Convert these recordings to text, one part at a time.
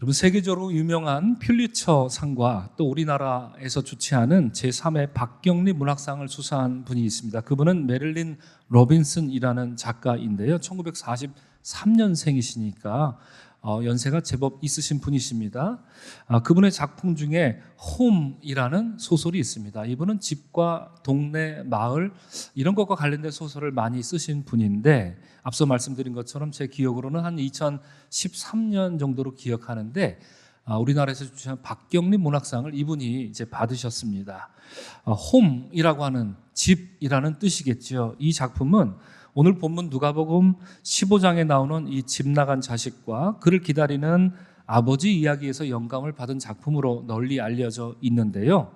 여러분, 세계적으로 유명한 퓰리처 상과 또 우리나라에서 주최하는 제3회 박경리 문학상을 수상한 분이 있습니다. 그분은 메릴린 로빈슨이라는 작가인데요. 1943년생이시니까 연세가 제법 있으신 분이십니다. 그분의 작품 중에 홈이라는 소설이 있습니다. 이분은 집과 동네, 마을 이런 것과 관련된 소설을 많이 쓰신 분인데, 앞서 말씀드린 것처럼 제 기억으로는 한 2013년 정도로 기억하는데, 우리나라에서 주최한 박경리 문학상을 이분이 이제 받으셨습니다. 홈이라고 하는 집이라는 뜻이겠죠. 이 작품은 오늘 본문 누가복음 15장에 나오는 이 집 나간 자식과 그를 기다리는 아버지 이야기에서 영감을 받은 작품으로 널리 알려져 있는데요.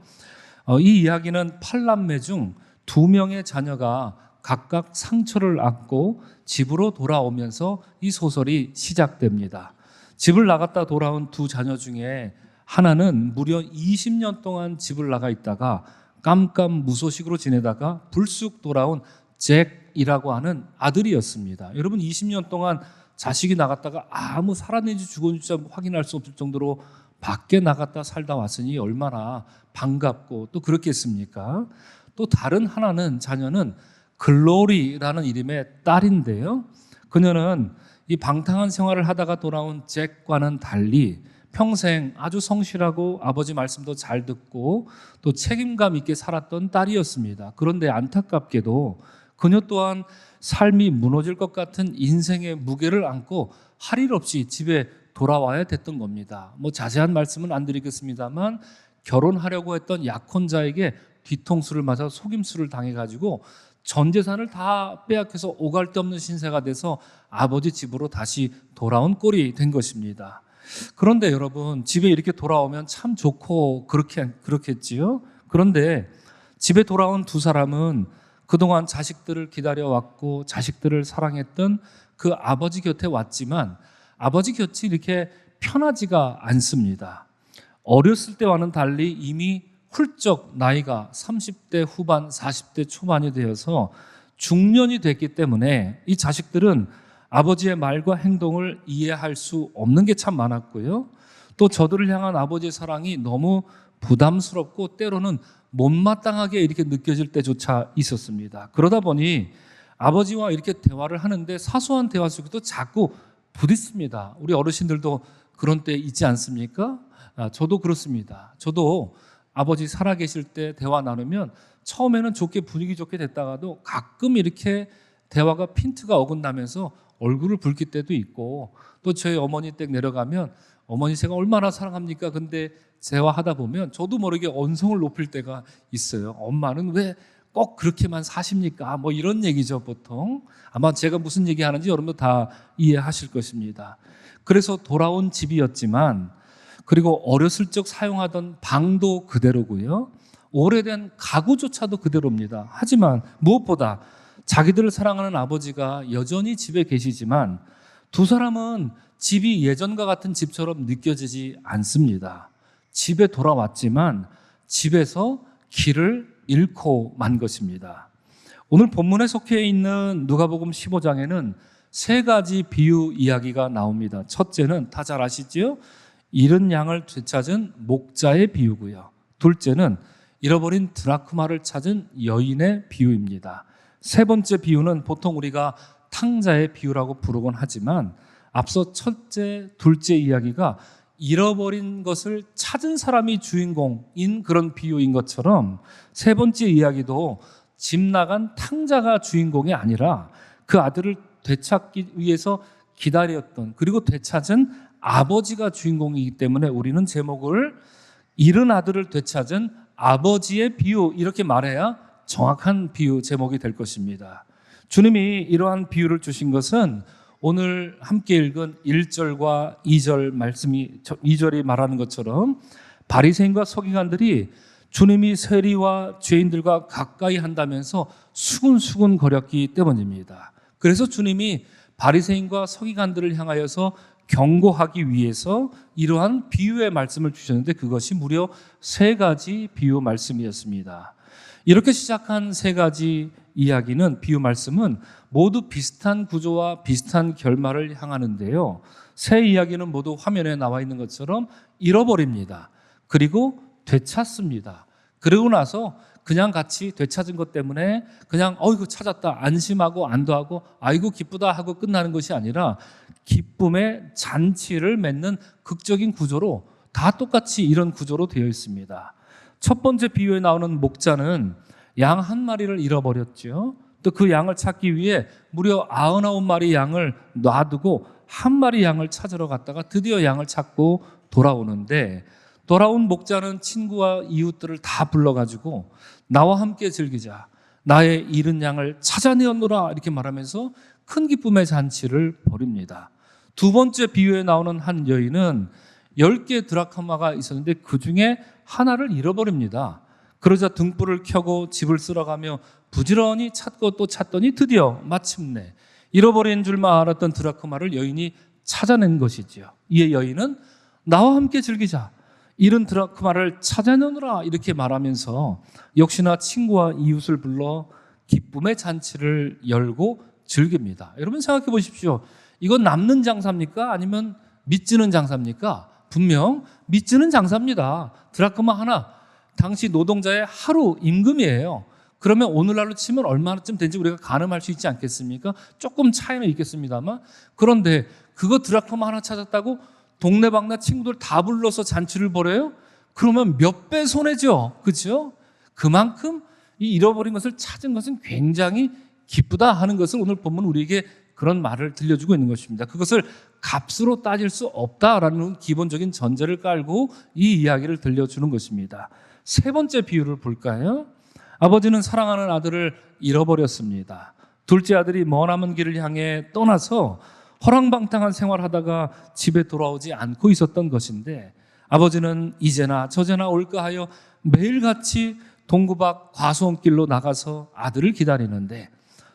이 이야기는 8남매 중 2명의 자녀가 각각 상처를 안고 집으로 돌아오면서 이 소설이 시작됩니다. 집을 나갔다 돌아온 2 자녀 중에 하나는 무려 20년 동안 집을 나가 있다가 깜깜무소식으로 지내다가 불쑥 돌아온 잭이라고 하는 아들이었습니다. 여러분, 20년 동안 자식이 나갔다가 아무 살았는지 죽었는지 확인할 수 없을 정도로 밖에 나갔다 살다 왔으니 얼마나 반갑고 또 그렇겠습니까? 또 다른 하나는 자녀는 글로리라는 이름의 딸인데요. 그녀는 이 방탕한 생활을 하다가 돌아온 잭과는 달리 평생 아주 성실하고 아버지 말씀도 잘 듣고 또 책임감 있게 살았던 딸이었습니다. 그런데 안타깝게도 그녀 또한 삶이 무너질 것 같은 인생의 무게를 안고 할 일 없이 집에 돌아와야 됐던 겁니다. 자세한 말씀은 안 드리겠습니다만, 결혼하려고 했던 약혼자에게 뒤통수를 맞아 속임수를 당해가지고 전 재산을 다 빼앗겨서 오갈 데 없는 신세가 돼서 아버지 집으로 다시 돌아온 꼴이 된 것입니다. 그런데 여러분, 집에 이렇게 돌아오면 참 좋고 그렇겠지요. 그런데 집에 돌아온 2 사람은 그동안 자식들을 기다려왔고 자식들을 사랑했던 그 아버지 곁에 왔지만 아버지 곁이 이렇게 편하지가 않습니다. 어렸을 때와는 달리 이미 훌쩍 나이가 30대 후반, 40대 초반이 되어서 중년이 됐기 때문에 이 자식들은 아버지의 말과 행동을 이해할 수 없는 게 참 많았고요. 또 저들을 향한 아버지의 사랑이 너무 부담스럽고 때로는 못마땅하게 이렇게 느껴질 때조차 있었습니다. 그러다 보니 아버지와 이렇게 대화를 하는데 사소한 대화 속에도 자꾸 부딪습니다. 우리 어르신들도 그런 때 있지 않습니까? 저도 그렇습니다. 저도 아버지 살아계실 때 대화 나누면 처음에는 좋게 분위기 좋게 됐다가도 가끔 이렇게 대화가 핀트가 어긋나면서 얼굴을 붉힐 때도 있고, 또 저희 어머니 댁 내려가면 어머니 제가 얼마나 사랑합니까? 근데 대화하다 보면 저도 모르게 언성을 높일 때가 있어요. 엄마는 왜 꼭 그렇게만 사십니까? 이런 얘기죠, 보통. 아마 제가 무슨 얘기하는지 여러분도 다 이해하실 것입니다. 그래서 돌아온 집이었지만, 그리고 어렸을 적 사용하던 방도 그대로고요. 오래된 가구조차도 그대로입니다. 하지만 무엇보다 자기들을 사랑하는 아버지가 여전히 집에 계시지만 2 사람은 집이 예전과 같은 집처럼 느껴지지 않습니다. 집에 돌아왔지만 집에서 길을 잃고 만 것입니다. 오늘 본문에 속해 있는 누가복음 15장에는 3 가지 비유 이야기가 나옵니다. 첫째는 다 잘 아시죠? 잃은 양을 되찾은 목자의 비유고요. 둘째는 잃어버린 드라크마를 찾은 여인의 비유입니다. 3번째 비유는 보통 우리가 탕자의 비유라고 부르곤 하지만 앞서 첫째, 둘째 이야기가 잃어버린 것을 찾은 사람이 주인공인 그런 비유인 것처럼 3번째 이야기도 집 나간 탕자가 주인공이 아니라 그 아들을 되찾기 위해서 기다렸던, 그리고 되찾은 아버지가 주인공이기 때문에 우리는 제목을 잃은 아들을 되찾은 아버지의 비유, 이렇게 말해야 정확한 비유 제목이 될 것입니다. 주님이 이러한 비유를 주신 것은 오늘 함께 읽은 1절과 2절 말씀이 2절이 말하는 것처럼 바리새인과 서기관들이 주님이 세리와 죄인들과 가까이 한다면서 수군수군 거렸기 때문입니다. 그래서 주님이 바리새인과 서기관들을 향하여서 경고하기 위해서 이러한 비유의 말씀을 주셨는데 그것이 무려 3 가지 비유 말씀이었습니다. 이렇게 시작한 3 가지 이야기는, 비유 말씀은 모두 비슷한 구조와 비슷한 결말을 향하는데요. 새 이야기는 모두 화면에 나와 있는 것처럼 잃어버립니다. 그리고 되찾습니다. 그러고 나서 그냥 같이 되찾은 것 때문에 그냥 이거 찾았다 안심하고 안도하고 아이고 기쁘다 하고 끝나는 것이 아니라 기쁨의 잔치를 맺는 극적인 구조로 다 똑같이 이런 구조로 되어 있습니다. 첫 번째 비유에 나오는 목자는 양 한 마리를 잃어버렸죠. 또 그 양을 찾기 위해 무려 99마리 양을 놔두고 한 마리 양을 찾으러 갔다가 드디어 양을 찾고 돌아오는데, 돌아온 목자는 친구와 이웃들을 다 불러가지고 나와 함께 즐기자, 나의 잃은 양을 찾아내었노라 이렇게 말하면서 큰 기쁨의 잔치를 벌입니다. 두 번째 비유에 나오는 한 여인은 10개의 드라크마가 있었는데 그 중에 하나를 잃어버립니다. 그러자 등불을 켜고 집을 쓸어가며 부지런히 찾고 또 찾더니 드디어 마침내 잃어버린 줄만 알았던 드라크마를 여인이 찾아낸 것이지요. 이에 여인은 나와 함께 즐기자, 잃은 드라크마를 찾아내느라 이렇게 말하면서 역시나 친구와 이웃을 불러 기쁨의 잔치를 열고 즐깁니다. 여러분 생각해 보십시오. 이건 남는 장사입니까? 아니면 믿지는 장사입니까? 분명 믿지는 장사입니다. 드라크마 하나, 당시 노동자의 하루 임금이에요. 그러면 오늘날로 치면 얼마쯤 된지 우리가 가늠할 수 있지 않겠습니까? 조금 차이는 있겠습니다만, 그런데 그거 드라크마 하나 찾았다고 동네방네 친구들 다 불러서 잔치를 벌여요? 그러면 몇 배 손해죠. 그렇죠? 그만큼 이 잃어버린 것을 찾은 것은 굉장히 기쁘다 하는 것을 오늘 본문 우리에게 그런 말을 들려주고 있는 것입니다. 그것을 값으로 따질 수 없다라는 기본적인 전제를 깔고 이 이야기를 들려주는 것입니다. 세 번째 비유를 볼까요? 아버지는 사랑하는 아들을 잃어버렸습니다. 둘째 아들이 머나먼 길을 향해 떠나서 허랑방탕한 생활하다가 집에 돌아오지 않고 있었던 것인데, 아버지는 이제나 저제나 올까 하여 매일같이 동구 밖 과수원길로 나가서 아들을 기다리는데,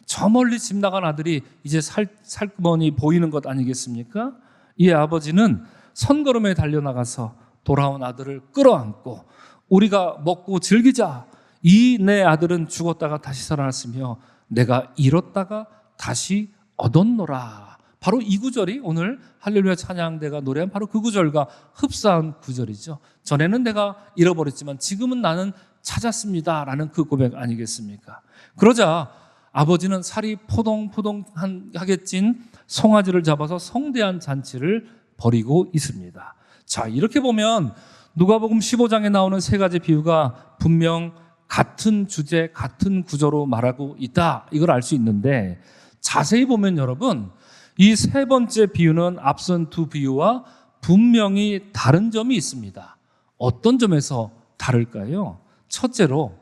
저 멀리 집 나간 아들이 이제 살그머니 보이는 것 아니겠습니까? 이에 아버지는 선걸음에 달려나가서 돌아온 아들을 끌어안고 우리가 먹고 즐기자, 이 내 아들은 죽었다가 다시 살아났으며 내가 잃었다가 다시 얻었노라. 바로 이 구절이 오늘 할렐루야 찬양대가 노래한 바로 그 구절과 흡사한 구절이죠. 전에는 내가 잃어버렸지만 지금은 나는 찾았습니다라는 그 고백 아니겠습니까? 그러자 아버지는 살이 포동포동하게 찐 송아지를 잡아서 성대한 잔치를 벌이고 있습니다. 자, 이렇게 보면 누가복음 15장에 나오는 세 가지 비유가 분명 같은 주제, 같은 구조로 말하고 있다, 이걸 알 수 있는데, 자세히 보면 여러분, 이 세 번째 비유는 앞선 두 비유와 분명히 다른 점이 있습니다. 어떤 점에서 다를까요? 첫째로,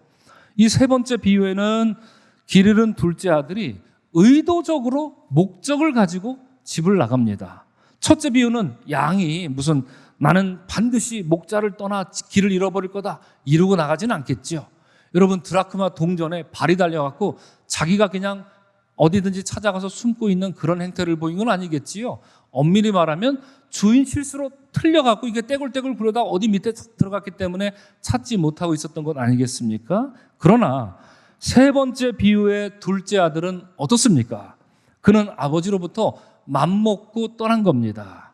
이 세 번째 비유에는 길 잃은 둘째 아들이 의도적으로 목적을 가지고 집을 나갑니다. 첫째 비유는 양이 무슨 나는 반드시 목자를 떠나 길을 잃어버릴 거다 이러고 나가지는 않겠죠. 여러분, 드라크마 동전에 발이 달려갖고 자기가 그냥 어디든지 찾아가서 숨고 있는 그런 행태를 보인 건 아니겠지요. 엄밀히 말하면 주인 실수로 틀려갖고 이게 떼굴떼굴 굴러다 어디 밑에 들어갔기 때문에 찾지 못하고 있었던 것 아니겠습니까? 그러나 세 번째 비유의 둘째 아들은 어떻습니까? 그는 아버지로부터 맘먹고 떠난 겁니다.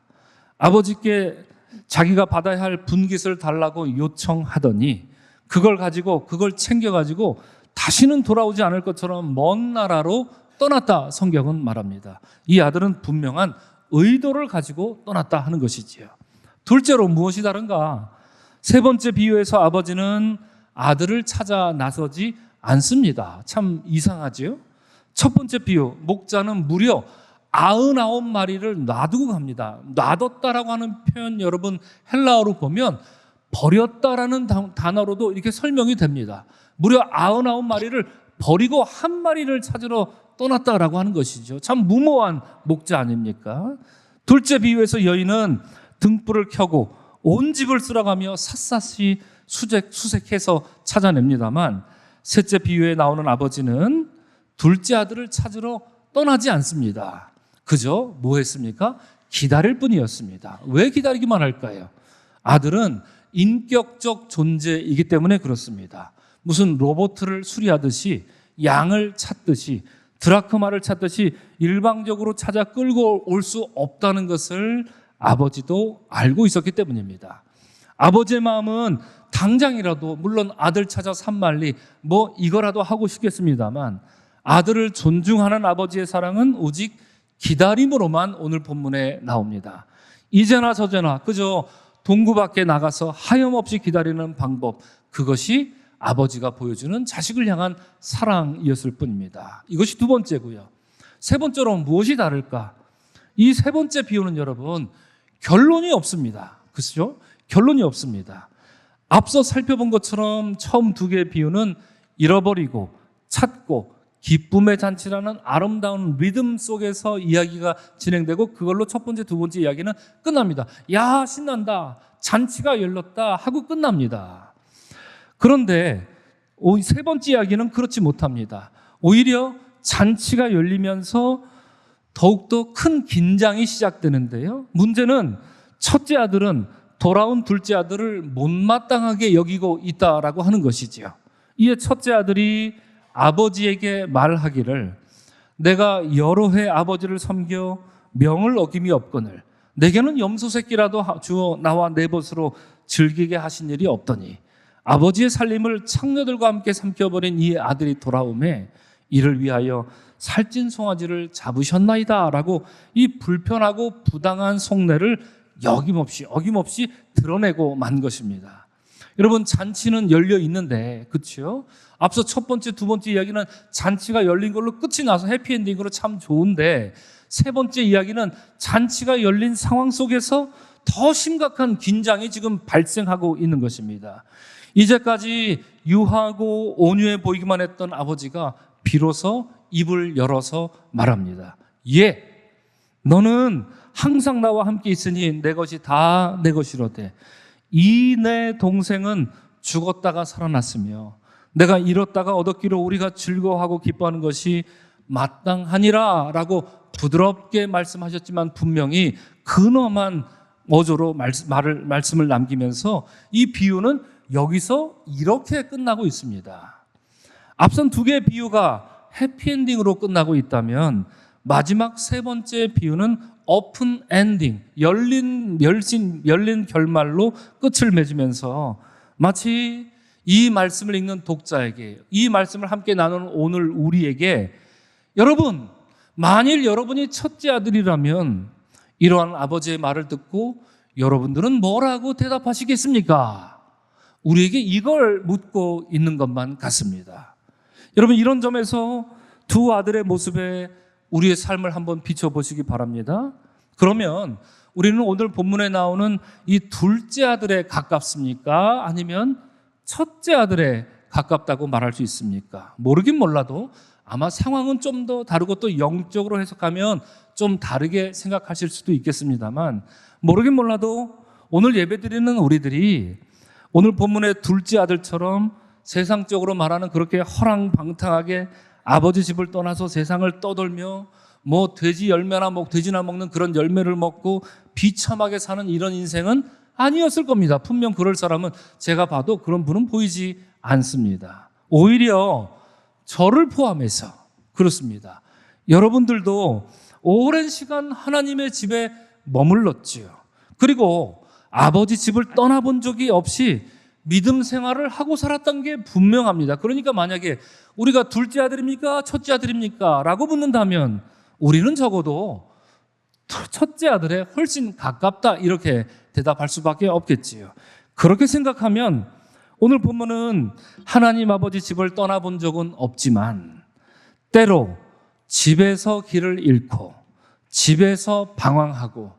아버지께 자기가 받아야 할 분깃을 달라고 요청하더니 그걸 가지고, 그걸 챙겨가지고 다시는 돌아오지 않을 것처럼 먼 나라로 떠났다, 성경은 말합니다. 이 아들은 분명한 의도를 가지고 떠났다 하는 것이지요. 둘째로 무엇이 다른가? 세 번째 비유에서 아버지는 아들을 찾아 나서지 않습니다. 참 이상하지요? 첫 번째 비유, 목자는 무려 99마리를 놔두고 갑니다. 놔뒀다라고 하는 표현, 여러분 헬라어로 보면 버렸다라는 단어로도 이렇게 설명이 됩니다. 무려 99마리를 버리고 한 마리를 찾으러 떠났다라고 하는 것이죠. 참 무모한 목자 아닙니까? 둘째 비유에서 여인은 등불을 켜고 온 집을 쓸어가며 샅샅이 수색해서 찾아냅니다만, 셋째 비유에 나오는 아버지는 둘째 아들을 찾으러 떠나지 않습니다. 그저 뭐 했습니까? 기다릴 뿐이었습니다. 왜 기다리기만 할까요? 아들은 인격적 존재이기 때문에 그렇습니다. 무슨 로봇을 수리하듯이, 양을 찾듯이, 드라크마를 찾듯이 일방적으로 찾아 끌고 올 수 없다는 것을 아버지도 알고 있었기 때문입니다. 아버지의 마음은 당장이라도 물론 아들 찾아 산만리 뭐 이거라도 하고 싶겠습니다만 아들을 존중하는 아버지의 사랑은 오직 기다림으로만 오늘 본문에 나옵니다. 이제나 저제나 그저 동구 밖에 나가서 하염없이 기다리는 방법, 그것이 아버지가 보여주는 자식을 향한 사랑이었을 뿐입니다. 이것이 두 번째고요. 세 번째로 무엇이 다를까? 이 세 번째 비유는 여러분 결론이 없습니다. 그렇죠? 결론이 없습니다. 앞서 살펴본 것처럼 처음 두 개의 비유는 잃어버리고 찾고 기쁨의 잔치라는 아름다운 리듬 속에서 이야기가 진행되고 그걸로 첫 번째, 두 번째 이야기는 끝납니다. 야, 신난다. 잔치가 열렸다 하고 끝납니다. 그런데 세 번째 이야기는 그렇지 못합니다. 오히려 잔치가 열리면서 더욱더 큰 긴장이 시작되는데요. 문제는 첫째 아들은 돌아온 둘째 아들을 못마땅하게 여기고 있다라고 하는 것이지요. 이에 첫째 아들이 아버지에게 말하기를 내가 여러 해 아버지를 섬겨 명을 어김이 없거늘 내게는 염소 새끼라도 주어 나와 내 벗으로 즐기게 하신 일이 없더니 아버지의 살림을 창녀들과 함께 삼켜버린 이 아들이 돌아오매 이를 위하여 살찐 송아지를 잡으셨나이다 라고 이 불편하고 부당한 속내를 어김없이 드러내고 만 것입니다. 여러분, 잔치는 열려 있는데, 그렇죠? 앞서 첫 번째, 두 번째 이야기는 잔치가 열린 걸로 끝이 나서 해피엔딩으로 참 좋은데, 세 번째 이야기는 잔치가 열린 상황 속에서 더 심각한 긴장이 지금 발생하고 있는 것입니다. 이제까지 유하고 온유해 보이기만 했던 아버지가 비로소 입을 열어서 말합니다. 예, 너는 항상 나와 함께 있으니 내 것이 다 내 것이로되 이 내 동생은 죽었다가 살아났으며 내가 잃었다가 얻었기로 우리가 즐거워하고 기뻐하는 것이 마땅하니라 라고 부드럽게 말씀하셨지만 분명히 근엄한 어조로 말씀을 남기면서 이 비유는 여기서 이렇게 끝나고 있습니다. 앞선 두 개의 비유가 해피엔딩으로 끝나고 있다면 마지막 세 번째 비유는 오픈 엔딩, 열린 결말로 끝을 맺으면서 마치 이 말씀을 읽는 독자에게, 이 말씀을 함께 나누는 오늘 우리에게 여러분, 만일 여러분이 첫째 아들이라면 이러한 아버지의 말을 듣고 여러분들은 뭐라고 대답하시겠습니까? 우리에게 이걸 묻고 있는 것만 같습니다. 여러분, 이런 점에서 두 아들의 모습에 우리의 삶을 한번 비춰보시기 바랍니다. 그러면 우리는 오늘 본문에 나오는 이 둘째 아들에 가깝습니까? 아니면 첫째 아들에 가깝다고 말할 수 있습니까? 모르긴 몰라도 아마 상황은 좀 더 다르고 또 영적으로 해석하면 좀 다르게 생각하실 수도 있겠습니다만 모르긴 몰라도 오늘 예배드리는 우리들이 오늘 본문의 둘째 아들처럼 세상적으로 말하는 그렇게 허랑방탕하게 아버지 집을 떠나서 세상을 떠돌며 뭐 돼지 열매나 돼지나 먹는 그런 열매를 먹고 비참하게 사는 이런 인생은 아니었을 겁니다. 분명 그럴 사람은 제가 봐도 그런 분은 보이지 않습니다. 오히려 저를 포함해서 그렇습니다. 여러분들도 오랜 시간 하나님의 집에 머물렀지요. 그리고 아버지 집을 떠나본 적이 없이 믿음 생활을 하고 살았던 게 분명합니다. 그러니까 만약에 우리가 둘째 아들입니까? 첫째 아들입니까? 라고 묻는다면 우리는 적어도 첫째 아들에 훨씬 가깝다 이렇게 대답할 수밖에 없겠지요. 그렇게 생각하면 오늘 본문은 하나님 아버지 집을 떠나본 적은 없지만 때로 집에서 길을 잃고 집에서 방황하고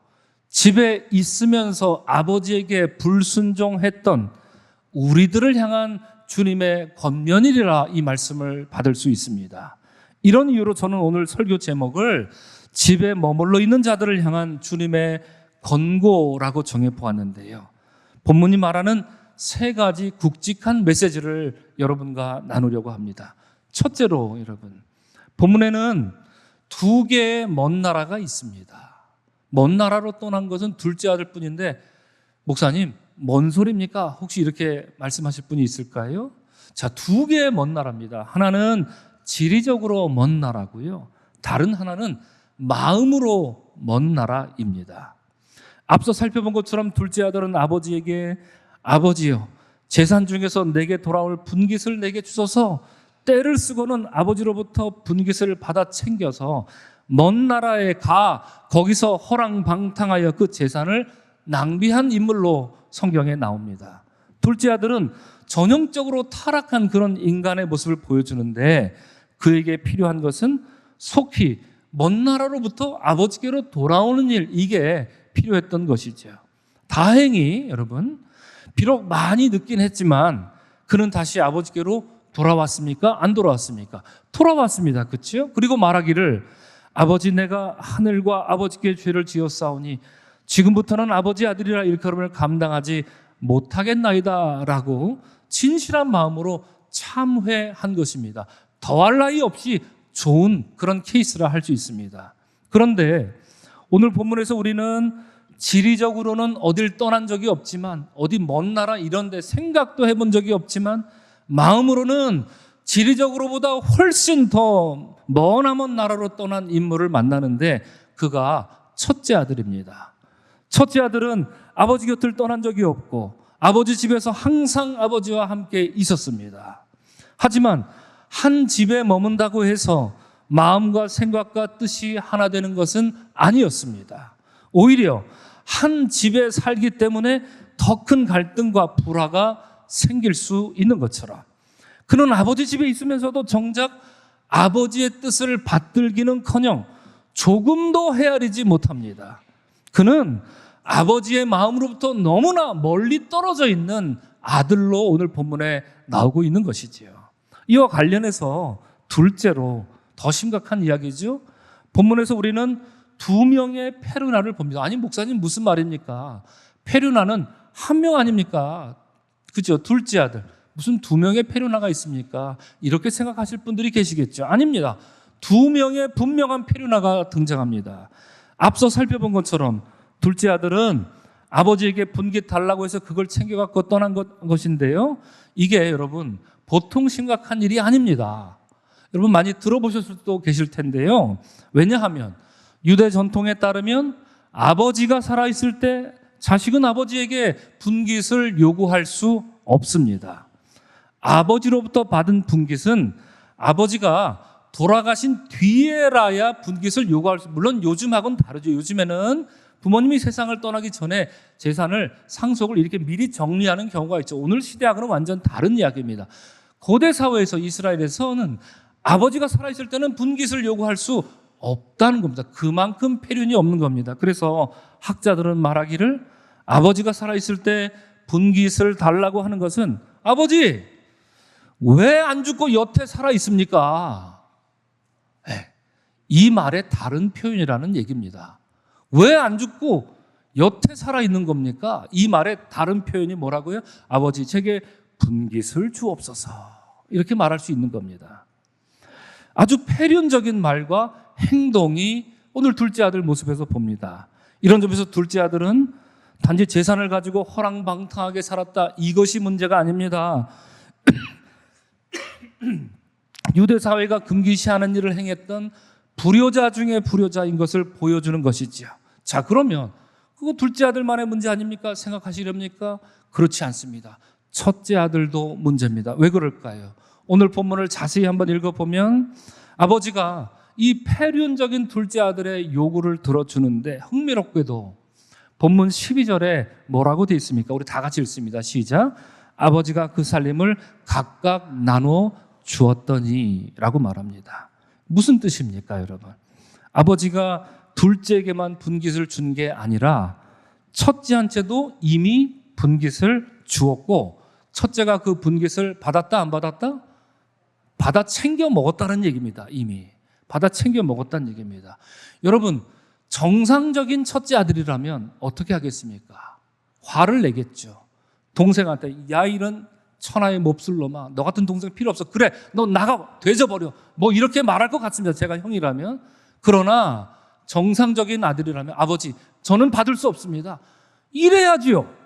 집에 있으면서 아버지에게 불순종했던 우리들을 향한 주님의 권면이라 이 말씀을 받을 수 있습니다. 이런 이유로 저는 오늘 설교 제목을 집에 머물러 있는 자들을 향한 주님의 권고라고 정해보았는데요. 본문이 말하는 세 가지 굵직한 메시지를 여러분과 나누려고 합니다. 첫째로 여러분, 본문에는 두 개의 먼 나라가 있습니다. 먼 나라로 떠난 것은 둘째 아들 뿐인데 목사님 뭔 소리입니까? 혹시 이렇게 말씀하실 분이 있을까요? 자, 두 개의 먼 나라입니다. 하나는 지리적으로 먼 나라고요. 다른 하나는 마음으로 먼 나라입니다. 앞서 살펴본 것처럼 둘째 아들은 아버지에게 아버지여 재산 중에서 내게 돌아올 분깃을 내게 주소서 때를 쓰고는 아버지로부터 분깃을 받아 챙겨서 먼 나라에 가 거기서 허랑방탕하여 그 재산을 낭비한 인물로 성경에 나옵니다. 둘째 아들은 전형적으로 타락한 그런 인간의 모습을 보여주는데 그에게 필요한 것은 속히 먼 나라로부터 아버지께로 돌아오는 일, 이게 필요했던 것이죠. 다행히 여러분 비록 많이 늦긴 했지만 그는 다시 아버지께로 돌아왔습니까? 안 돌아왔습니까? 돌아왔습니다. 그렇죠? 그리고 말하기를 아버지 내가 하늘과 아버지께 죄를 지었사오니 지금부터는 아버지 아들이라 일컬음을 감당하지 못하겠나이다 라고 진실한 마음으로 참회한 것입니다. 더할 나위 없이 좋은 그런 케이스라 할 수 있습니다. 그런데 오늘 본문에서 우리는 지리적으로는 어딜 떠난 적이 없지만 어디 먼 나라 이런 데 생각도 해본 적이 없지만 마음으로는 지리적으로보다 훨씬 더 머나먼 나라로 떠난 인물을 만나는데 그가 첫째 아들입니다. 첫째 아들은 아버지 곁을 떠난 적이 없고 아버지 집에서 항상 아버지와 함께 있었습니다. 하지만 한 집에 머문다고 해서 마음과 생각과 뜻이 하나 되는 것은 아니었습니다. 오히려 한 집에 살기 때문에 더 큰 갈등과 불화가 생길 수 있는 것처럼 그는 아버지 집에 있으면서도 정작 아버지의 뜻을 받들기는커녕 조금도 헤아리지 못합니다. 그는 아버지의 마음으로부터 너무나 멀리 떨어져 있는 아들로 오늘 본문에 나오고 있는 것이지요. 이와 관련해서 둘째로 더 심각한 이야기죠. 본문에서 우리는 두 명의 페르나를 봅니다. 아니 목사님 무슨 말입니까? 페르나는 한 명 아닙니까? 그죠? 둘째 아들. 무슨 두 명의 페르나가 있습니까? 이렇게 생각하실 분들이 계시겠죠. 아닙니다. 두 명의 분명한 페르나가 등장합니다. 앞서 살펴본 것처럼 둘째 아들은 아버지에게 분깃 달라고 해서 그걸 챙겨갖고 떠난 것인데요. 이게 여러분 보통 심각한 일이 아닙니다. 여러분 많이 들어보셨을 수도 계실 텐데요. 왜냐하면 유대 전통에 따르면 아버지가 살아있을 때 자식은 아버지에게 분깃을 요구할 수 없습니다. 아버지로부터 받은 분깃은 아버지가 돌아가신 뒤에라야 분깃을 요구할 수, 물론 요즘하고는 다르죠. 요즘에는 부모님이 세상을 떠나기 전에 재산을 상속을 이렇게 미리 정리하는 경우가 있죠. 오늘 시대하고는 완전 다른 이야기입니다. 고대 사회에서 이스라엘에서는 아버지가 살아있을 때는 분깃을 요구할 수 없다는 겁니다. 그만큼 폐륜이 없는 겁니다. 그래서 학자들은 말하기를 아버지가 살아있을 때 분깃을 달라고 하는 것은 아버지 왜 안 죽고 여태 살아있습니까? 이 말의 다른 표현이라는 얘기입니다. 왜 안 죽고 여태 살아있는 겁니까? 이 말의 다른 표현이 뭐라고요? 아버지 제게 분깃을 주옵소서 이렇게 말할 수 있는 겁니다. 아주 폐륜적인 말과 행동이 오늘 둘째 아들 모습에서 봅니다. 이런 점에서 둘째 아들은 단지 재산을 가지고 허랑방탕하게 살았다 이것이 문제가 아닙니다. 유대 사회가 금기시하는 일을 행했던 불효자 중에 불효자인 것을 보여주는 것이지요. 자 그러면 그거 둘째 아들만의 문제 아닙니까? 생각하시렵니까? 그렇지 않습니다. 첫째 아들도 문제입니다. 왜 그럴까요? 오늘 본문을 자세히 한번 읽어보면 아버지가 이 폐륜적인 둘째 아들의 요구를 들어주는데 흥미롭게도 본문 12절에 뭐라고 되어 있습니까? 우리 다 같이 읽습니다. 시작. 아버지가 그 살림을 각각 나눠 주었더니 라고 말합니다. 무슨 뜻입니까 여러분? 아버지가 둘째에게만 분깃을 준 게 아니라 첫째한테도 이미 분깃을 주었고 첫째가 그 분깃을 받았다 안 받았다? 받아 챙겨 먹었다는 얘기입니다. 이미 받아 챙겨 먹었다는 얘기입니다. 여러분 정상적인 첫째 아들이라면 어떻게 하겠습니까? 화를 내겠죠. 동생한테 야 이런 천하의 몹쓸 놈아 너 같은 동생 필요 없어. 그래 너 나가 되져버려. 뭐 이렇게 말할 것 같습니다. 제가 형이라면. 그러나 정상적인 아들이라면 아버지 저는 받을 수 없습니다. 이래야지요.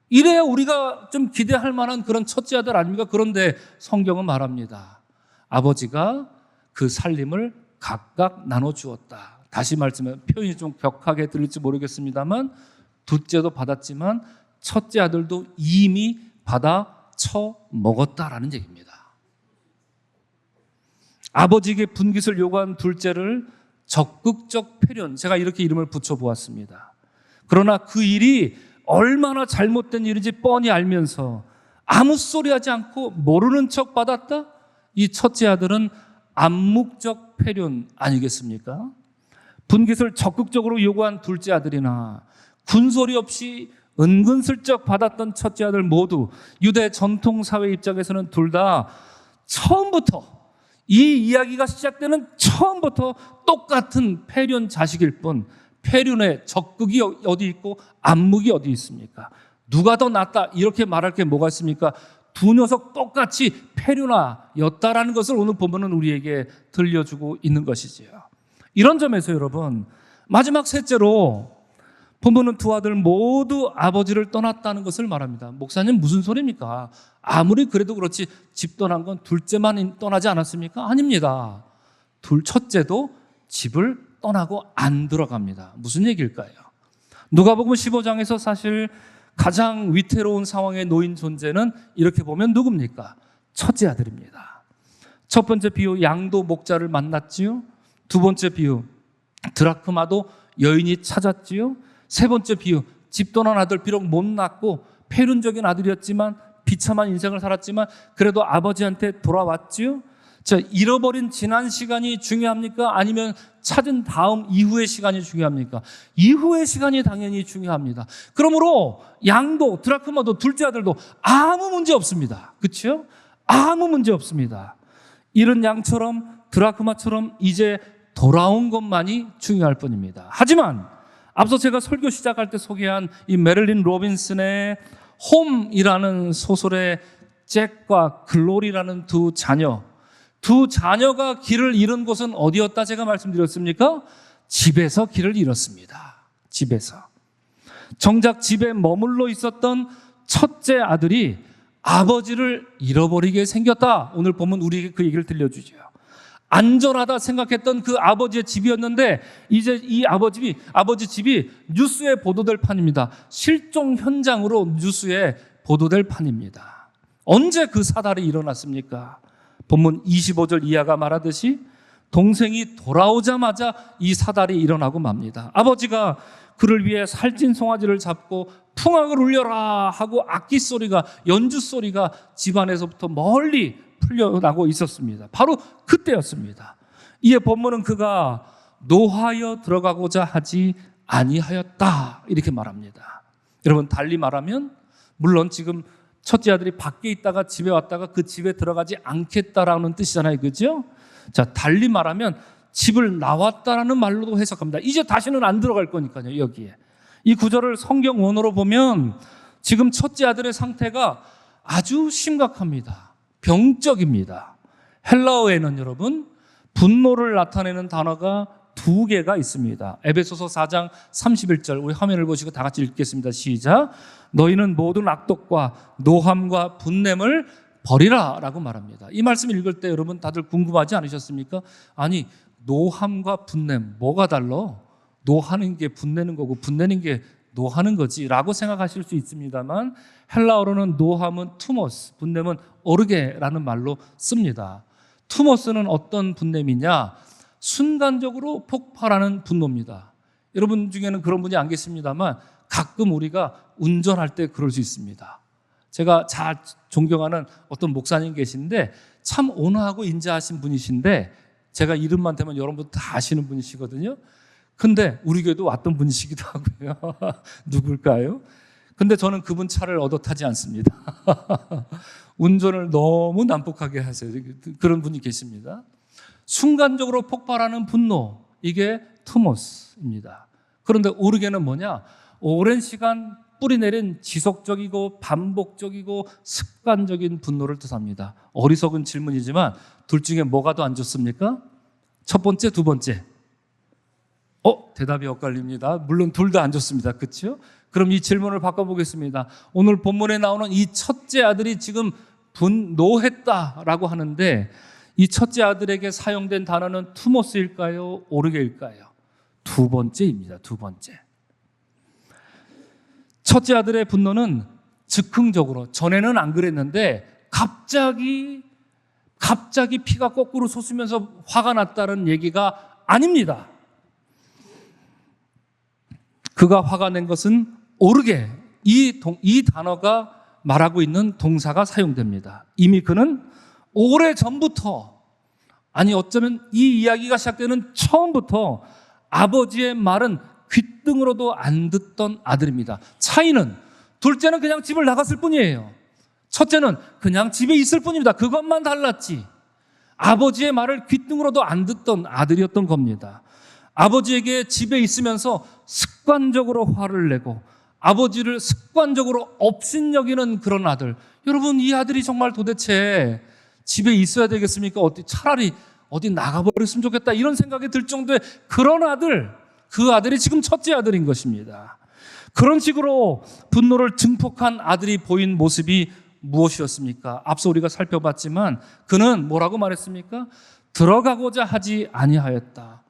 이래야 우리가 좀 기대할 만한 그런 첫째 아들 아닙니까? 그런데 성경은 말합니다. 아버지가 그 살림을 각각 나눠주었다. 다시 말씀하면 표현이 좀 격하게 들릴지 모르겠습니다만 둘째도 받았지만 첫째 아들도 이미 받아 처먹었다라는 얘기입니다. 아버지에게 분깃을 요구한 둘째를 적극적 폐륜, 제가 이렇게 이름을 붙여보았습니다. 그러나 그 일이 얼마나 잘못된 일인지 뻔히 알면서 아무 소리 하지 않고 모르는 척 받았다? 이 첫째 아들은 암묵적 폐륜 아니겠습니까? 분깃을 적극적으로 요구한 둘째 아들이나 군소리 없이 은근슬쩍 받았던 첫째 아들 모두 유대 전통사회 입장에서는 둘 다 처음부터, 이 이야기가 시작되는 처음부터 똑같은 폐륜 자식일 뿐, 폐륜의 적극이 어디 있고 암묵이 어디 있습니까? 누가 더 낫다 이렇게 말할 게 뭐가 있습니까? 두 녀석 똑같이 폐륜아였다라는 것을 오늘 본문은 우리에게 들려주고 있는 것이지요. 이런 점에서 여러분, 마지막 셋째로 본문은 두 아들 모두 아버지를 떠났다는 것을 말합니다. 목사님 무슨 소리입니까? 아무리 그래도 그렇지 집 떠난 건 둘째만 떠나지 않았습니까? 아닙니다. 첫째도 집을 떠나고 안 들어갑니다. 무슨 얘기일까요? 누가복음 15장에서 사실 가장 위태로운 상황에 놓인 존재는 이렇게 보면 누굽니까? 첫째 아들입니다. 첫 번째 비유, 양도 목자를 만났지요. 두 번째 비유, 드라크마도 여인이 찾았지요. 세 번째 비유, 집 떠난 아들, 비록 못 낳고 폐륜적인 아들이었지만 비참한 인생을 살았지만 그래도 아버지한테 돌아왔지요. 자, 잃어버린 지난 시간이 중요합니까? 아니면 찾은 다음 이후의 시간이 중요합니까? 이후의 시간이 당연히 중요합니다. 그러므로 양도, 드라크마도, 둘째 아들도 아무 문제 없습니다. 그렇죠? 아무 문제 없습니다. 잃은 양처럼 드라크마처럼 이제 돌아온 것만이 중요할 뿐입니다. 하지만 앞서 제가 설교 시작할 때 소개한 이 메릴린 로빈슨의 홈이라는 소설의 잭과 글로리라는 두 자녀가 길을 잃은 곳은 어디였다 제가 말씀드렸습니까? 집에서 길을 잃었습니다. 집에서. 정작 집에 머물러 있었던 첫째 아들이 아버지를 잃어버리게 생겼다. 오늘 보면 우리에게 그 얘기를 들려주죠. 안전하다 생각했던 그 아버지의 집이었는데 이제 이 아버지 집이 뉴스에 보도될 판입니다. 실종 현장으로 뉴스에 보도될 판입니다. 언제 그 사달이 일어났습니까? 본문 25절 이하가 말하듯이 동생이 돌아오자마자 이 사달이 일어나고 맙니다. 아버지가 그를 위해 살찐 송아지를 잡고 풍악을 울려라 하고 악기 소리가, 연주 소리가 집안에서부터 멀리 풀려나고 있었습니다. 바로 그때였습니다. 이에 본문은 그가 노하여 들어가고자 하지 아니하였다 이렇게 말합니다. 여러분, 달리 말하면 물론 지금 첫째 아들이 밖에 있다가 집에 왔다가 그 집에 들어가지 않겠다라는 뜻이잖아요. 그죠? 자, 달리 말하면 집을 나왔다라는 말로도 해석합니다. 이제 다시는 안 들어갈 거니까요. 여기에 이 구절을 성경 원어로 보면 지금 첫째 아들의 상태가 아주 심각합니다. 병적입니다. 헬라어에는 여러분 분노를 나타내는 단어가 두 개가 있습니다. 에베소서 4장 31절 우리 화면을 보시고 다 같이 읽겠습니다. 시작. 너희는 모든 악독과 노함과 분냄을 버리라 라고 말합니다. 이 말씀을 읽을 때 여러분 다들 궁금하지 않으셨습니까? 아니, 노함과 분냄 뭐가 달라? 노하는 게 분내는 거고 분내는 게 노하는 거지 라고 생각하실 수 있습니다만 헬라어로는 노함은 투모스, 분냄은 오르게라는 말로 씁니다. 투모스는 어떤 분냄이냐? 순간적으로 폭발하는 분노입니다. 여러분 중에는 그런 분이 안 계십니다만 가끔 우리가 운전할 때 그럴 수 있습니다. 제가 잘 존경하는 어떤 목사님 계신데 참 온화하고 인자하신 분이신데 제가 이름만 대면 여러분도 다 아시는 분이시거든요. 근데 우리 교회도 왔던 분이시기도 하고요. 누굴까요? 근데 저는 그분 차를 얻어 타지 않습니다. 운전을 너무 난폭하게 하세요. 그런 분이 계십니다. 순간적으로 폭발하는 분노, 이게 투모스입니다. 그런데 오르게는 뭐냐? 오랜 시간 뿌리내린 지속적이고 반복적이고 습관적인 분노를 뜻합니다. 어리석은 질문이지만 둘 중에 뭐가 더 안 좋습니까? 첫 번째, 두 번째. 대답이 엇갈립니다. 물론 둘 다 안 좋습니다. 그렇죠? 그럼 이 질문을 바꿔보겠습니다. 오늘 본문에 나오는 이 첫째 아들이 지금 분노했다라고 하는데 이 첫째 아들에게 사용된 단어는 투모스일까요? 오르게일까요? 두 번째입니다. 두 번째. 첫째 아들의 분노는 즉흥적으로, 전에는 안 그랬는데 갑자기 피가 거꾸로 솟으면서 화가 났다는 얘기가 아닙니다. 그가 화가 낸 것은 오르게, 이 단어가 말하고 있는 동사가 사용됩니다. 이미 그는 오래전부터, 아니 어쩌면 이 이야기가 시작되는 처음부터 아버지의 말은 귓등으로도 안 듣던 아들입니다. 차이는 둘째는 그냥 집을 나갔을 뿐이에요. 첫째는 그냥 집에 있을 뿐입니다. 그것만 달랐지. 아버지의 말을 귓등으로도 안 듣던 아들이었던 겁니다. 아버지에게 집에 있으면서 습관적으로 화를 내고 아버지를 습관적으로 업신여기는 그런 아들. 여러분, 이 아들이 정말 도대체 집에 있어야 되겠습니까? 차라리 어디 나가버렸으면 좋겠다, 이런 생각이 들 정도의 그런 아들, 그 아들이 지금 첫째 아들인 것입니다. 그런 식으로 분노를 증폭한 아들이 보인 모습이 무엇이었습니까? 앞서 우리가 살펴봤지만 그는 뭐라고 말했습니까? 들어가고자 하지 아니하였다.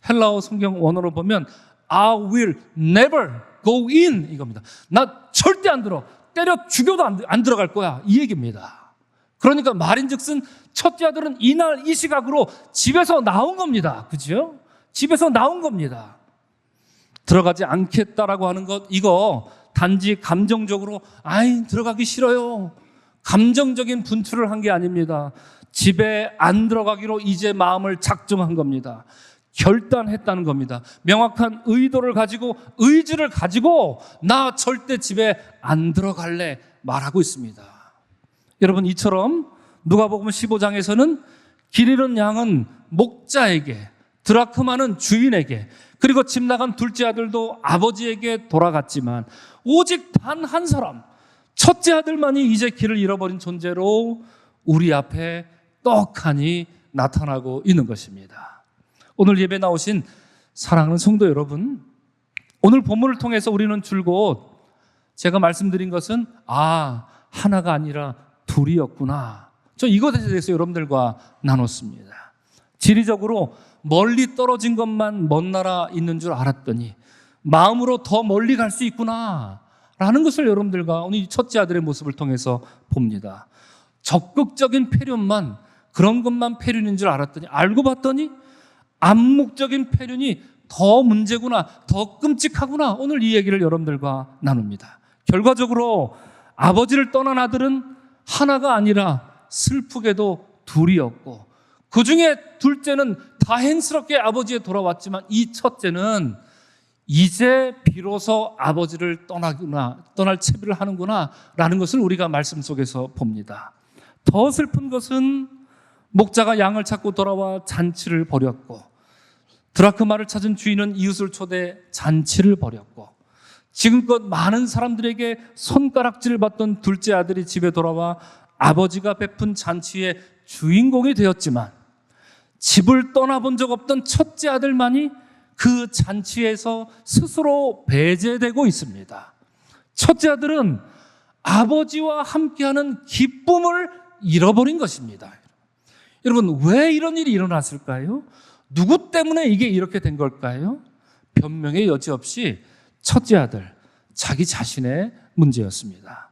헬라어 성경 원어로 보면 I will never go in, 이겁니다. 나 절대 안 들어. 때려 죽여도 안 들어갈 거야, 이 얘기입니다. 그러니까 말인즉슨 첫째 아들은 이날 이 시각으로 집에서 나온 겁니다. 그죠? 집에서 나온 겁니다. 들어가지 않겠다라고 하는 것, 이거 단지 감정적으로 들어가기 싫어요, 감정적인 분출을 한 게 아닙니다. 집에 안 들어가기로 이제 마음을 작정한 겁니다. 결단했다는 겁니다. 명확한 의도를 가지고, 의지를 가지고 나 절대 집에 안 들어갈래 말하고 있습니다. 여러분, 이처럼 누가복음 15장에서는 길 잃은 양은 목자에게, 드라크마는 주인에게, 그리고 집 나간 둘째 아들도 아버지에게 돌아갔지만 오직 단 한 사람, 첫째 아들만이 이제 길을 잃어버린 존재로 우리 앞에 떡하니 나타나고 있는 것입니다. 오늘 예배 나오신 사랑하는 성도 여러분, 오늘 본문을 통해서 우리는 줄곧 제가 말씀드린 것은 하나가 아니라 둘이었구나, 저 이것에 대해서 여러분들과 나눴습니다. 지리적으로 멀리 떨어진 것만 먼 나라 있는 줄 알았더니 마음으로 더 멀리 갈 수 있구나 라는 것을 여러분들과 오늘 첫째 아들의 모습을 통해서 봅니다. 적극적인 폐륜만, 그런 것만 폐륜인 줄 알았더니 알고 봤더니 암묵적인 폐륜이 더 문제구나, 더 끔찍하구나, 오늘 이 얘기를 여러분들과 나눕니다. 결과적으로 아버지를 떠난 아들은 하나가 아니라 슬프게도 둘이었고, 그 중에 둘째는 다행스럽게 아버지에 돌아왔지만 이 첫째는 이제 비로소 아버지를 떠날 채비를 하는구나 라는 것을 우리가 말씀 속에서 봅니다. 더 슬픈 것은 목자가 양을 찾고 돌아와 잔치를 벌였고, 드라크마를 찾은 주인은 이웃을 초대해 잔치를 벌였고, 지금껏 많은 사람들에게 손가락질을 받던 둘째 아들이 집에 돌아와 아버지가 베푼 잔치의 주인공이 되었지만 집을 떠나본 적 없던 첫째 아들만이 그 잔치에서 스스로 배제되고 있습니다. 첫째 아들은 아버지와 함께하는 기쁨을 잃어버린 것입니다. 여러분, 왜 이런 일이 일어났을까요? 누구 때문에 이게 이렇게 된 걸까요? 변명의 여지 없이 첫째 아들, 자기 자신의 문제였습니다.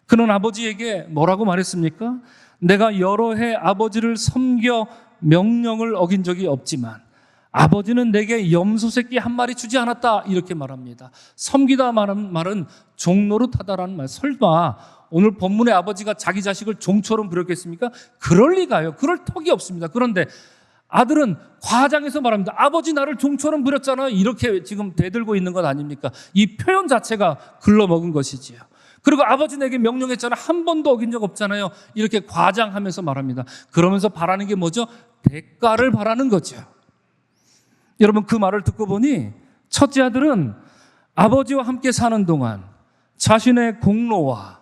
그는 아버지에게 뭐라고 말했습니까? 내가 여러 해 아버지를 섬겨 명령을 어긴 적이 없지만 아버지는 내게 염소 새끼 한 마리 주지 않았다, 이렇게 말합니다. 섬기다 말은 종노릇하다라는 말. 설마 오늘 본문의 아버지가 자기 자식을 종처럼 부렸겠습니까? 그럴 리가요. 그럴 턱이 없습니다. 그런데 아들은 과장해서 말합니다. 아버지 나를 종처럼 부렸잖아요, 이렇게 지금 대들고 있는 것 아닙니까? 이 표현 자체가 글러먹은 것이지요. 그리고 아버지 내게 명령했잖아, 한 번도 어긴 적 없잖아요, 이렇게 과장하면서 말합니다. 그러면서 바라는 게 뭐죠? 대가를 바라는 거죠. 여러분, 그 말을 듣고 보니 첫째 아들은 아버지와 함께 사는 동안 자신의 공로와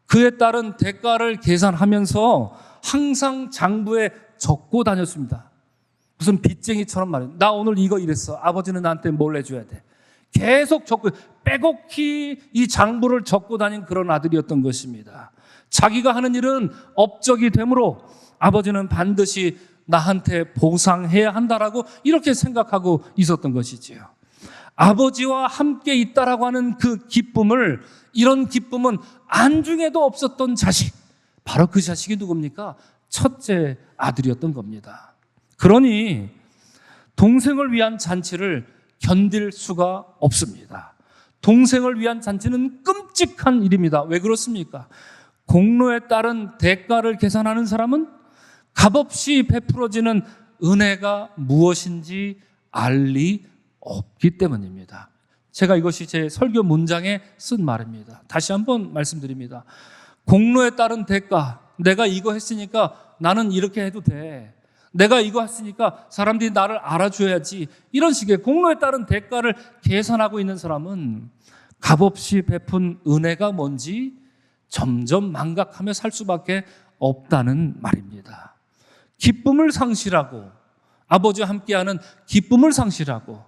그에 따른 대가를 계산하면서 항상 장부에 적고 다녔습니다. 무슨 빚쟁이처럼 말해요. 나 오늘 이거 이랬어, 아버지는 나한테 뭘 해줘야 돼. 계속 적고 빼곡히 이 장부를 적고 다닌 그런 아들이었던 것입니다. 자기가 하는 일은 업적이 되므로 아버지는 반드시 나한테 보상해야 한다라고 이렇게 생각하고 있었던 것이지요. 아버지와 함께 있다라고 하는 그 기쁨을, 이런 기쁨은 안중에도 없었던 자식, 바로 그 자식이 누굽니까? 첫째 아들이었던 겁니다. 그러니 동생을 위한 잔치를 견딜 수가 없습니다. 동생을 위한 잔치는 끔찍한 일입니다. 왜 그렇습니까? 공로에 따른 대가를 계산하는 사람은 값없이 베풀어지는 은혜가 무엇인지 알 리 없기 때문입니다. 제가 이것이 제 설교 문장에 쓴 말입니다. 다시 한번 말씀드립니다. 공로에 따른 대가, 내가 이거 했으니까 나는 이렇게 해도 돼. 내가 이거 했으니까 사람들이 나를 알아줘야지. 이런 식의 공로에 따른 대가를 계산하고 있는 사람은 값없이 베푼 은혜가 뭔지 점점 망각하며 살 수밖에 없다는 말입니다. 기쁨을 상실하고, 아버지와 함께하는 기쁨을 상실하고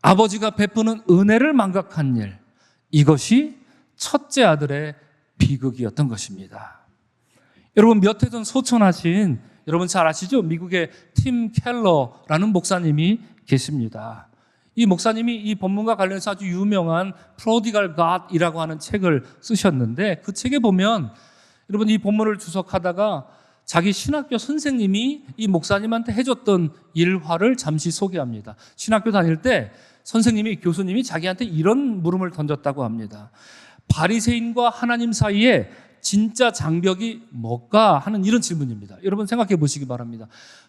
아버지가 베푸는 은혜를 망각한 일, 이것이 첫째 아들의 비극이었던 것입니다. 여러분, 몇 해 전 소천하신, 여러분 잘 아시죠? 미국의 팀 켈러라는 목사님이 계십니다. 이 목사님이 이 본문과 관련해서 아주 유명한 Prodigal God이라고 하는 책을 쓰셨는데, 그 책에 보면 여러분 이 본문을 주석하다가 자기 신학교 선생님이 이 목사님한테 해줬던 일화를 잠시 소개합니다. 신학교 다닐 때 선생님이, 교수님이 자기한테 이런 물음을 던졌다고 합니다. 바리새인과 하나님 사이에 진짜 장벽이 뭘까 하는 이런 질문입니다. 여러분 생각해 보시기 바랍니다.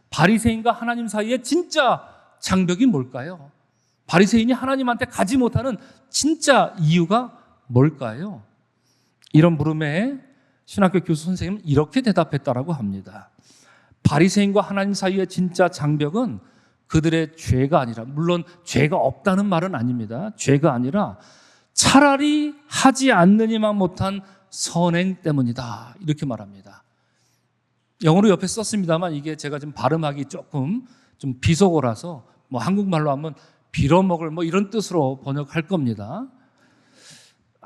바리새인과 하나님 사이에 진짜 장벽이 뭘까요? 바리새인이 하나님한테 가지 못하는 진짜 이유가 뭘까요? 이런 물음에 신학교 교수 선생님은 이렇게 대답했다라고 합니다. 바리새인과 하나님 사이의 진짜 장벽은 그들의 죄가 아니라, 물론 죄가 없다는 말은 아닙니다. 죄가 아니라 차라리 하지 않느니만 못한 선행 때문이다, 이렇게 말합니다. 영어로 옆에 썼습니다만 이게 제가 지금 발음하기 조금 좀 비속어라서 뭐 한국말로 하면 빌어먹을 뭐 이런 뜻으로 번역할 겁니다.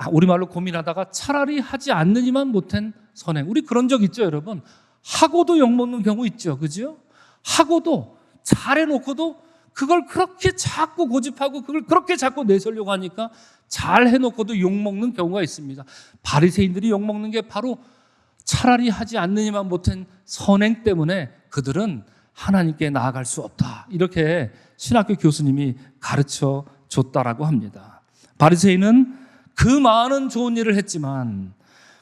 우리말로 고민하다가 차라리 하지 않느니만 못한 선행. 우리 그런 적 있죠, 여러분? 하고도 욕먹는 경우 있죠, 그죠? 하고도 잘해놓고도 그걸 그렇게 자꾸 고집하고 그걸 그렇게 자꾸 내세우려고 하니까 잘 해놓고도 욕먹는 경우가 있습니다. 바리새인들이 욕먹는 게 바로 차라리 하지 않느니만 못한 선행 때문에 그들은 하나님께 나아갈 수 없다, 이렇게 신학교 교수님이 가르쳐 줬다라고 합니다. 바리새인은 그 많은 좋은 일을 했지만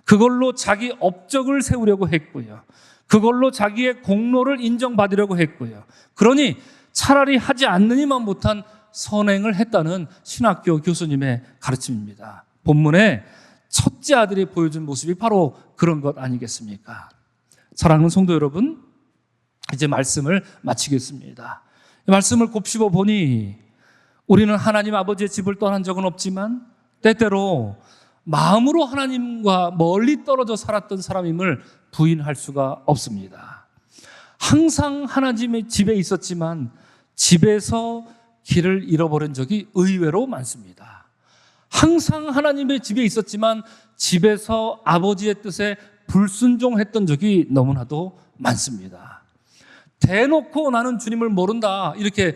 그걸로 자기 업적을 세우려고 했고요, 그걸로 자기의 공로를 인정받으려고 했고요, 그러니 차라리 하지 않느니만 못한 선행을 했다는 신학교 교수님의 가르침입니다. 본문에 첫째 아들이 보여준 모습이 바로 그런 것 아니겠습니까? 사랑하는 성도 여러분, 이제 말씀을 마치겠습니다. 이 말씀을 곱씹어 보니 우리는 하나님 아버지의 집을 떠난 적은 없지만 때때로 마음으로 하나님과 멀리 떨어져 살았던 사람임을 부인할 수가 없습니다. 항상 하나님의 집에 있었지만 집에서 길을 잃어버린 적이 의외로 많습니다. 항상 하나님의 집에 있었지만 집에서 아버지의 뜻에 불순종했던 적이 너무나도 많습니다. 대놓고 나는 주님을 모른다 이렇게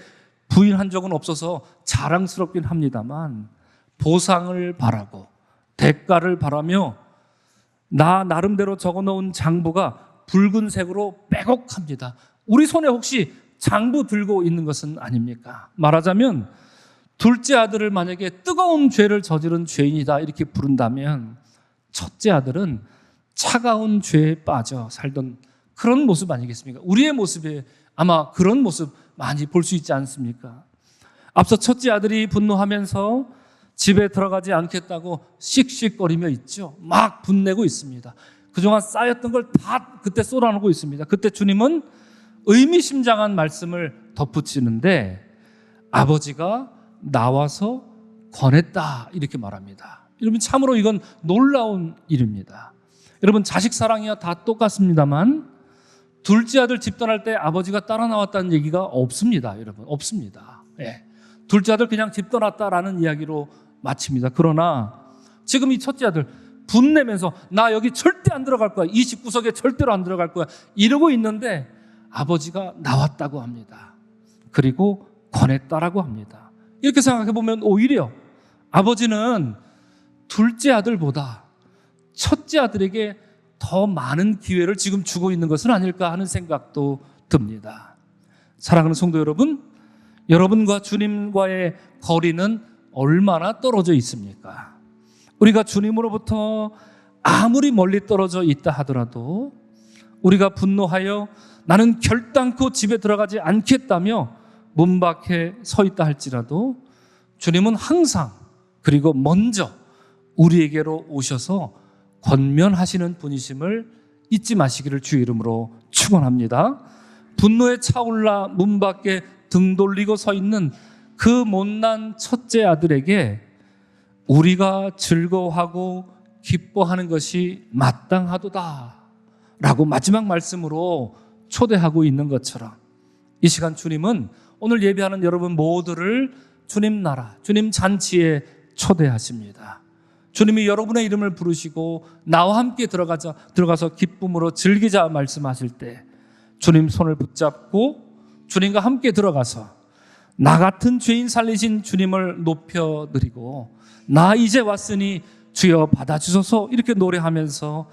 부인한 적은 없어서 자랑스럽긴 합니다만 보상을 바라고 대가를 바라며 나 나름대로 적어놓은 장부가 붉은색으로 빼곡합니다. 우리 손에 혹시 장부 들고 있는 것은 아닙니까? 말하자면 둘째 아들을 만약에 뜨거운 죄를 저지른 죄인이다 이렇게 부른다면 첫째 아들은 차가운 죄에 빠져 살던 그런 모습 아니겠습니까? 우리의 모습에 아마 그런 모습 많이 볼 수 있지 않습니까? 앞서 첫째 아들이 분노하면서 집에 들어가지 않겠다고 씩씩거리며 있죠. 막 분내고 있습니다. 그동안 쌓였던 걸 다 그때 쏟아내고 있습니다. 그때 주님은 의미심장한 말씀을 덧붙이는데 아버지가 나와서 권했다 이렇게 말합니다. 여러분 참으로 이건 놀라운 일입니다. 여러분 자식 사랑이야 다 똑같습니다만 둘째 아들 집 떠날 때 아버지가 따라 나왔다는 얘기가 없습니다. 여러분 없습니다. 예. 둘째 아들 그냥 집 떠났다라는 이야기로 마칩니다. 그러나 지금 이 첫째 아들 분내면서 나 여기 절대 안 들어갈 거야, 이 집구석에 절대로 안 들어갈 거야 이러고 있는데 아버지가 나왔다고 합니다. 그리고 권했다라고 합니다. 이렇게 생각해 보면 오히려 아버지는 둘째 아들보다 첫째 아들에게 더 많은 기회를 지금 주고 있는 것은 아닐까 하는 생각도 듭니다. 사랑하는 성도 여러분, 여러분과 주님과의 거리는 얼마나 떨어져 있습니까? 우리가 주님으로부터 아무리 멀리 떨어져 있다 하더라도 우리가 분노하여 나는 결단코 집에 들어가지 않겠다며 문 밖에 서 있다 할지라도 주님은 항상 그리고 먼저 우리에게로 오셔서 권면하시는 분이심을 잊지 마시기를 주의 이름으로 축원합니다. 분노에 차올라 문 밖에 등 돌리고 서 있는 그 못난 첫째 아들에게 우리가 즐거워하고 기뻐하는 것이 마땅하도다 라고 마지막 말씀으로 초대하고 있는 것처럼 이 시간 주님은 오늘 예배하는 여러분 모두를 주님 나라, 주님 잔치에 초대하십니다. 주님이 여러분의 이름을 부르시고 나와 함께 들어가서 기쁨으로 즐기자 말씀하실 때 주님 손을 붙잡고 주님과 함께 들어가서 나 같은 죄인 살리신 주님을 높여드리고 나 이제 왔으니 주여 받아주소서 이렇게 노래하면서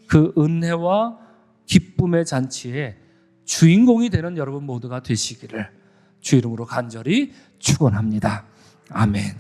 그 은혜와 기쁨의 잔치에 주인공이 되는 여러분 모두가 되시기를 주 이름으로 간절히 축원합니다. 아멘.